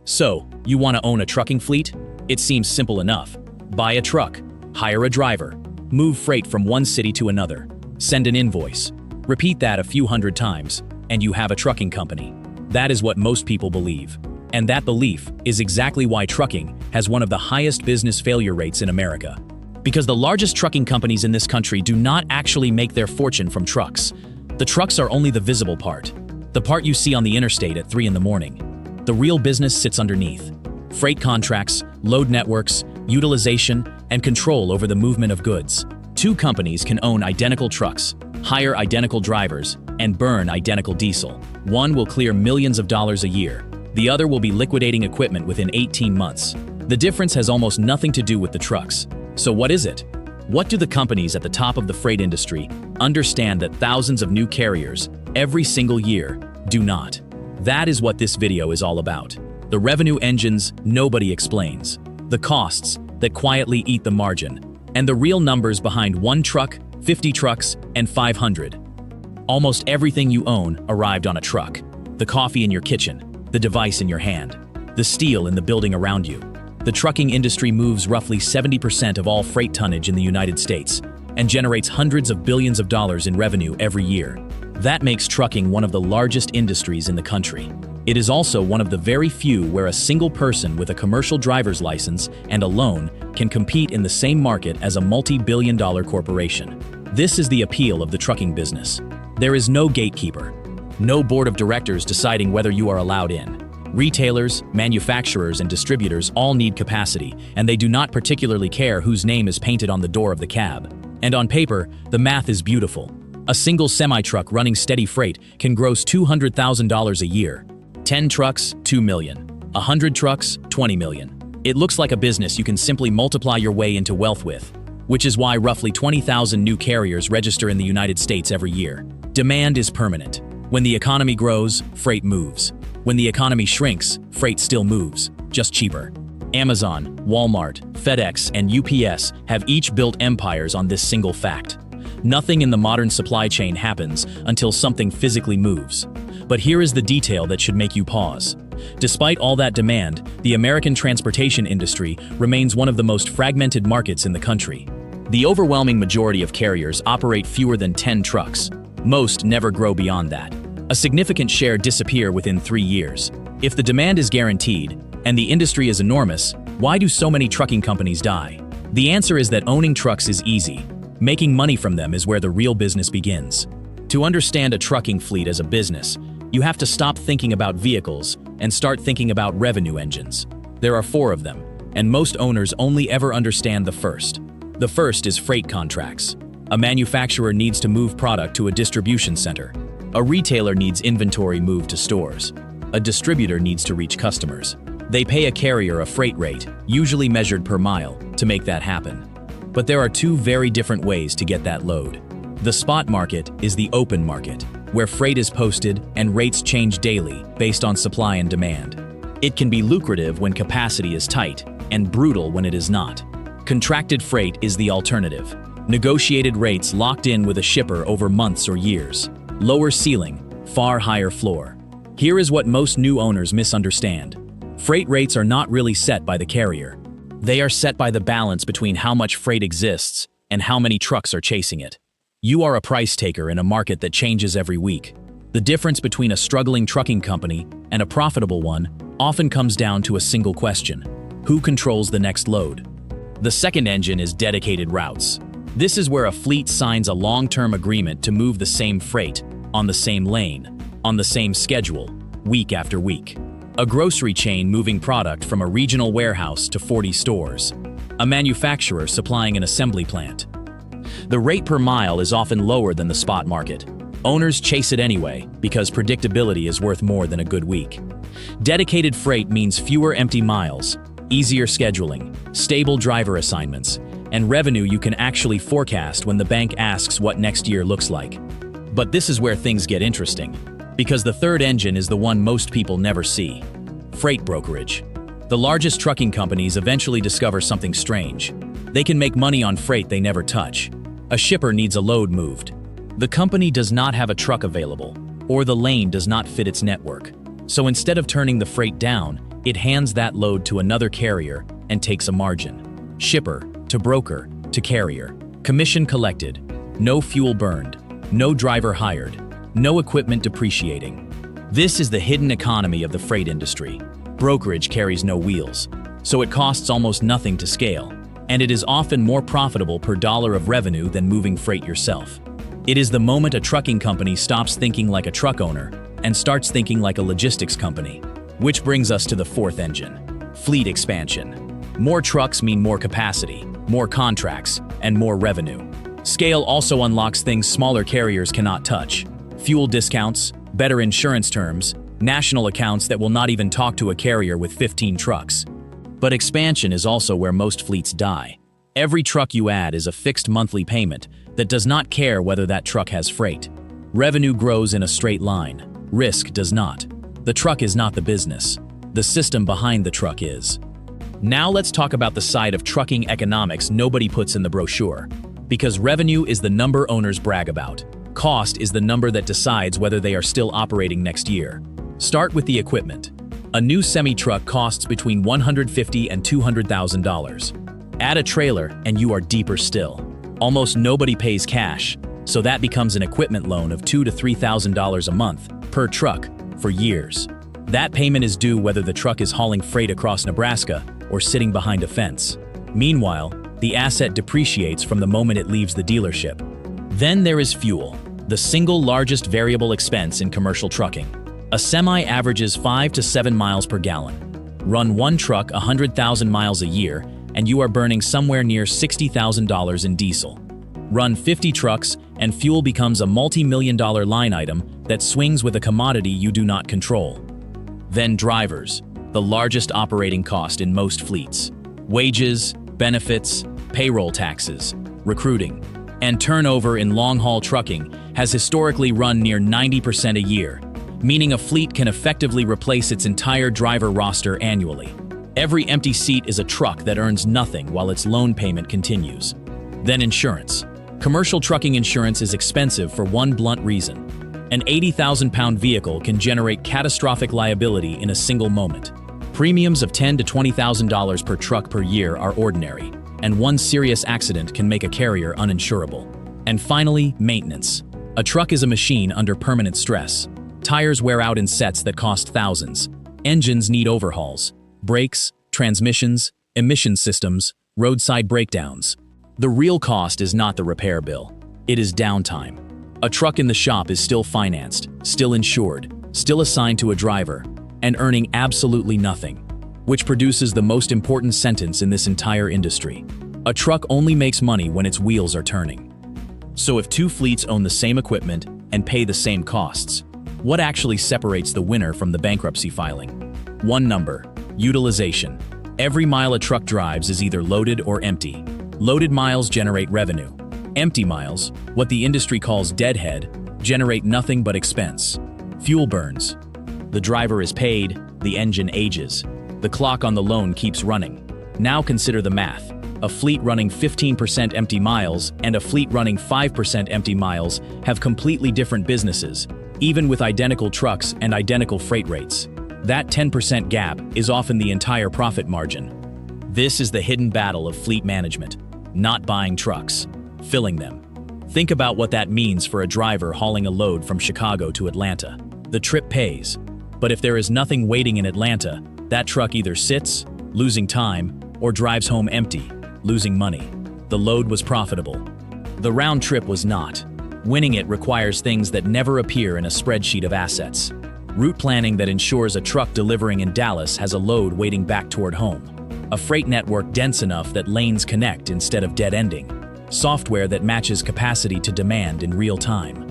So, you want to own a trucking fleet? It seems simple enough. Buy a truck, hire a driver, move freight from one city to another, send an invoice. Repeat that a few hundred times, and you have a trucking company. That is what most people believe. And that belief is exactly why trucking has one of the highest business failure rates in America. Because the largest trucking companies in this country do not actually make their fortune from trucks. The trucks are only the visible part. The part you see on the interstate at 3 in the morning. The real business sits underneath. Freight contracts, load networks, utilization, and control over the movement of goods. Two companies can own identical trucks, hire identical drivers, and burn identical diesel. One will clear millions of dollars a year. The other will be liquidating equipment within 18 months. The difference has almost nothing to do with the trucks. So what is it? What do the companies at the top of the freight industry understand that thousands of new carriers, every single year, do not? That is what this video is all about. The revenue engines nobody explains, the costs that quietly eat the margin, and the real numbers behind 1 truck, 50 trucks, and 500. Almost everything you own arrived on a truck. The coffee in your kitchen, the device in your hand, the steel in the building around you. The trucking industry moves roughly 70% of all freight tonnage in the United States and generates hundreds of billions of dollars in revenue every year. That makes trucking one of the largest industries in the country. It is also one of the very few where a single person with a commercial driver's license and a loan can compete in the same market as a multi-billion-dollar corporation. This is the appeal of the trucking business. There is no gatekeeper, no board of directors deciding whether you are allowed in. Retailers, manufacturers, and distributors all need capacity, and they do not particularly care whose name is painted on the door of the cab. And on paper, the math is beautiful. A single semi-truck running steady freight can gross $200,000 a year. 10 trucks, $2 million. 100 trucks, $20 million. It looks like a business you can simply multiply your way into wealth with, which is why roughly 20,000 new carriers register in the United States every year. Demand is permanent. When the economy grows, freight moves. When the economy shrinks, freight still moves, just cheaper. Amazon, Walmart, FedEx, and UPS have each built empires on this single fact. Nothing in the modern supply chain happens until something physically moves. But here is the detail that should make you pause. Despite all that demand, the American transportation industry remains one of the most fragmented markets in the country. The overwhelming majority of carriers operate fewer than 10 trucks. Most never grow beyond that. A significant share disappear within 3 years. If the demand is guaranteed, and the industry is enormous, why do so many trucking companies die? The answer is that owning trucks is easy. Making money from them is where the real business begins. To understand a trucking fleet as a business, you have to stop thinking about vehicles and start thinking about revenue engines. There are 4 of them, and most owners only ever understand the first. The first is freight contracts. A manufacturer needs to move product to a distribution center. A retailer needs inventory moved to stores. A distributor needs to reach customers. They pay a carrier a freight rate, usually measured per mile, to make that happen. But there are 2 very different ways to get that load. The spot market is the open market, where freight is posted and rates change daily based on supply and demand. It can be lucrative when capacity is tight and brutal when it is not. Contracted freight is the alternative. Negotiated rates locked in with a shipper over months or years. Lower ceiling, far higher floor. Here is what most new owners misunderstand. Freight rates are not really set by the carrier. They are set by the balance between how much freight exists and how many trucks are chasing it. You are a price taker in a market that changes every week. The difference between a struggling trucking company and a profitable one often comes down to a single question: who controls the next load? The second engine is dedicated routes. This is where a fleet signs a long-term agreement to move the same freight, on the same lane, on the same schedule, week after week. A grocery chain moving product from a regional warehouse to 40 stores. A manufacturer supplying an assembly plant. The rate per mile is often lower than the spot market. Owners chase it anyway because predictability is worth more than a good week. Dedicated freight means fewer empty miles, easier scheduling, stable driver assignments, and revenue you can actually forecast when the bank asks what next year looks like. But this is where things get interesting, because the third engine is the one most people never see: freight brokerage. The largest trucking companies eventually discover something strange. They can make money on freight they never touch. A shipper needs a load moved. The company does not have a truck available, or the lane does not fit its network. So instead of turning the freight down, It hands that load to another carrier and takes a margin. Shipper, to broker, to carrier. Commission collected. No fuel burned. No driver hired. No equipment depreciating. This is the hidden economy of the freight industry. Brokerage carries no wheels, so it costs almost nothing to scale, and it is often more profitable per dollar of revenue than moving freight yourself. It is the moment a trucking company stops thinking like a truck owner and starts thinking like a logistics company. Which brings us to the fourth engine: fleet expansion. More trucks mean more capacity, more contracts, and more revenue. Scale also unlocks things smaller carriers cannot touch: fuel discounts, better insurance terms, national accounts that will not even talk to a carrier with 15 trucks. But expansion is also where most fleets die. Every truck you add is a fixed monthly payment that does not care whether that truck has freight. Revenue grows in a straight line. Risk does not. The truck is not the business. The system behind the truck is. Now let's talk about the side of trucking economics nobody puts in the brochure. Because revenue is the number owners brag about. Cost is the number that decides whether they are still operating next year. Start with the equipment. A new semi-truck costs between $150,000 and $200,000. Add a trailer and you are deeper still. Almost nobody pays cash, so that becomes an equipment loan of $2,000 to $3,000 a month per truck for years. That payment is due whether the truck is hauling freight across Nebraska or sitting behind a fence. Meanwhile, the asset depreciates from the moment it leaves the dealership. Then there is fuel, the single largest variable expense in commercial trucking. A semi averages 5 to 7 miles per gallon. Run one truck 100,000 miles a year, and you are burning somewhere near $60,000 in diesel. Run 50 trucks, and fuel becomes a multi-million-dollar line item that swings with a commodity you do not control. Then drivers, the largest operating cost in most fleets. Wages, benefits, payroll taxes, recruiting, and turnover in long-haul trucking has historically run near 90% a year, meaning a fleet can effectively replace its entire driver roster annually. Every empty seat is a truck that earns nothing while its loan payment continues. Then insurance. Commercial trucking insurance is expensive for one blunt reason. An 80,000-pound vehicle can generate catastrophic liability in a single moment. Premiums of $10,000 to $20,000 per truck per year are ordinary, and one serious accident can make a carrier uninsurable. And finally, maintenance. A truck is a machine under permanent stress. Tires wear out in sets that cost thousands. Engines need overhauls. Brakes, transmissions, emission systems, roadside breakdowns. The real cost is not the repair bill. It is downtime. A truck in the shop is still financed, still insured, still assigned to a driver, and earning absolutely nothing, which produces the most important sentence in this entire industry. A truck only makes money when its wheels are turning. So if two fleets own the same equipment and pay the same costs, what actually separates the winner from the bankruptcy filing? One number: utilization. Every mile a truck drives is either loaded or empty. Loaded miles generate revenue. Empty miles, what the industry calls deadhead, generate nothing but expense. Fuel burns. The driver is paid, the engine ages. The clock on the loan keeps running. Now consider the math. A fleet running 15% empty miles and a fleet running 5% empty miles have completely different businesses, even with identical trucks and identical freight rates. That 10% gap is often the entire profit margin. This is the hidden battle of fleet management. Not buying trucks, filling them. Think about what that means for a driver hauling a load from Chicago to Atlanta. The trip pays, but if there is nothing waiting in Atlanta, that truck either sits, losing time, or drives home empty, losing money. The load was profitable. The round trip was not. Winning it requires things that never appear in a spreadsheet of assets. Route planning that ensures a truck delivering in Dallas has a load waiting back toward home. A freight network dense enough that lanes connect instead of dead-ending. Software that matches capacity to demand in real time.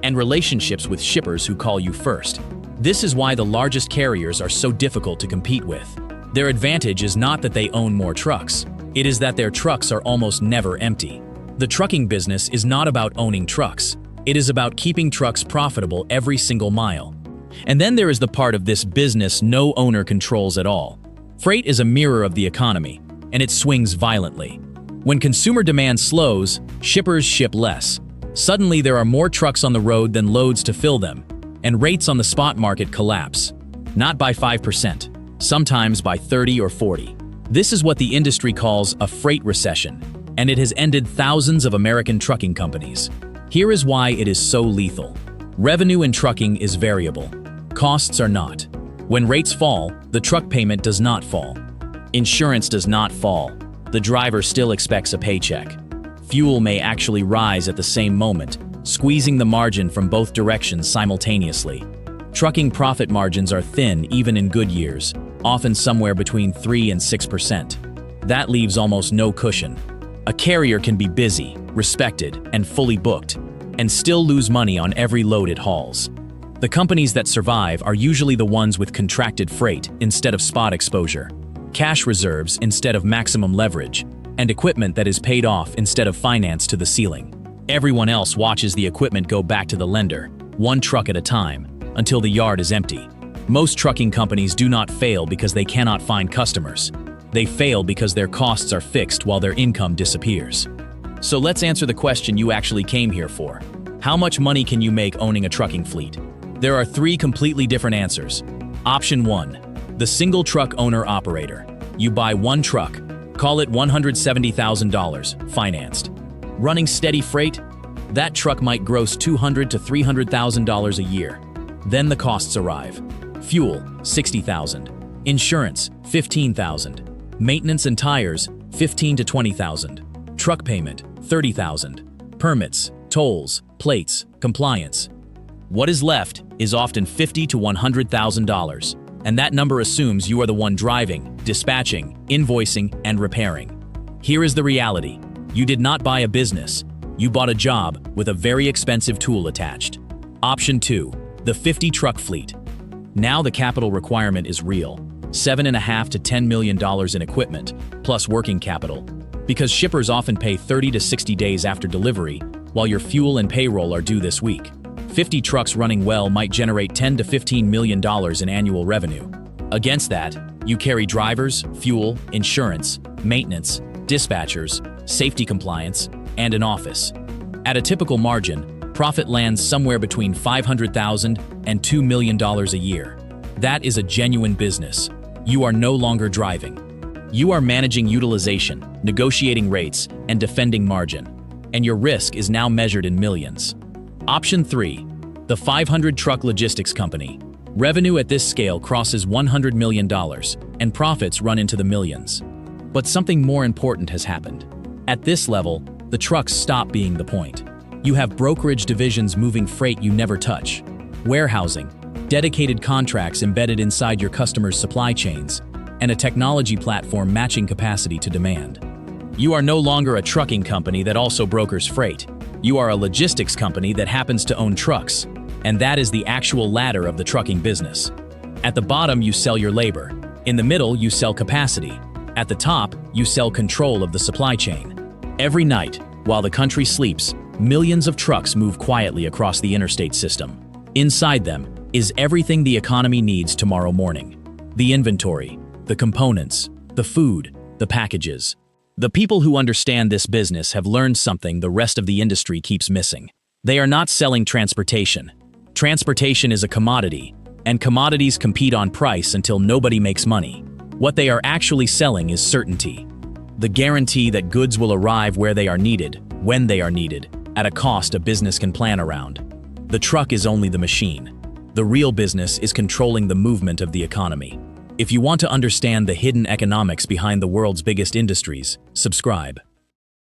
And relationships with shippers who call you first. This is why the largest carriers are so difficult to compete with. Their advantage is not that they own more trucks. It is that their trucks are almost never empty. The trucking business is not about owning trucks. It is about keeping trucks profitable every single mile. And then there is the part of this business no owner controls at all. Freight is a mirror of the economy, and it swings violently. When consumer demand slows, shippers ship less. Suddenly there are more trucks on the road than loads to fill them, and rates on the spot market collapse. Not by 5%, sometimes by 30 or 40. This is what the industry calls a freight recession, and it has ended thousands of American trucking companies. Here is why it is so lethal. Revenue in trucking is variable. Costs are not. When rates fall, the truck payment does not fall. Insurance does not fall. The driver still expects a paycheck. Fuel may actually rise at the same moment, squeezing the margin from both directions simultaneously. Trucking profit margins are thin even in good years, often somewhere between 3 and 6%. That leaves almost no cushion. A carrier can be busy, respected, and fully booked, and still lose money on every load it hauls. The companies that survive are usually the ones with contracted freight instead of spot exposure, cash reserves instead of maximum leverage, and equipment that is paid off instead of financed to the ceiling. Everyone else watches the equipment go back to the lender, one truck at a time, until the yard is empty. Most trucking companies do not fail because they cannot find customers. They fail because their costs are fixed while their income disappears. So let's answer the question you actually came here for. How much money can you make owning a trucking fleet? There are 3 completely different answers. Option 1, the single truck owner-operator. You buy one truck, call it $170,000, financed. Running steady freight? That truck might gross $200,000 to $300,000 a year. Then the costs arrive. Fuel, $60,000. Insurance, $15,000. Maintenance and tires, $15,000 to $20,000. Truck payment, $30,000. Permits, tolls, plates, compliance. What is left is often $50,000 to $100,000, and that number assumes you are the one driving, dispatching, invoicing, and repairing. Here is the reality. You did not buy a business. You bought a job with a very expensive tool attached. Option 2, the 50-truck fleet. Now the capital requirement is real. $7.5 to $10 million in equipment, plus working capital, because shippers often pay 30 to 60 days after delivery, while your fuel and payroll are due this week. 50 trucks running well might generate $10 to $15 million in annual revenue. Against that, you carry drivers, fuel, insurance, maintenance, dispatchers, safety compliance, and an office. At a typical margin, profit lands somewhere between $500,000 and $2 million a year. That is a genuine business. You are no longer driving. You are managing utilization, negotiating rates, and defending margin. And your risk is now measured in millions. Option 3, the 500-truck logistics company. Revenue at this scale crosses $100 million, and profits run into the millions. But something more important has happened. At this level, the trucks stop being the point. You have brokerage divisions moving freight you never touch, warehousing, dedicated contracts embedded inside your customers' supply chains, and a technology platform matching capacity to demand. You are no longer a trucking company that also brokers freight. You are a logistics company that happens to own trucks, and that is the actual ladder of the trucking business. At the bottom, you sell your labor. In the middle, you sell capacity. At the top, you sell control of the supply chain. Every night, while the country sleeps, millions of trucks move quietly across the interstate system. Inside them is everything the economy needs tomorrow morning. The inventory, the components, the food, the packages. The people who understand this business have learned something the rest of the industry keeps missing. They are not selling transportation. Transportation is a commodity, and commodities compete on price until nobody makes money. What they are actually selling is certainty. The guarantee that goods will arrive where they are needed, when they are needed, at a cost a business can plan around. The truck is only the machine. The real business is controlling the movement of the economy. If you want to understand the hidden economics behind the world's biggest industries, subscribe.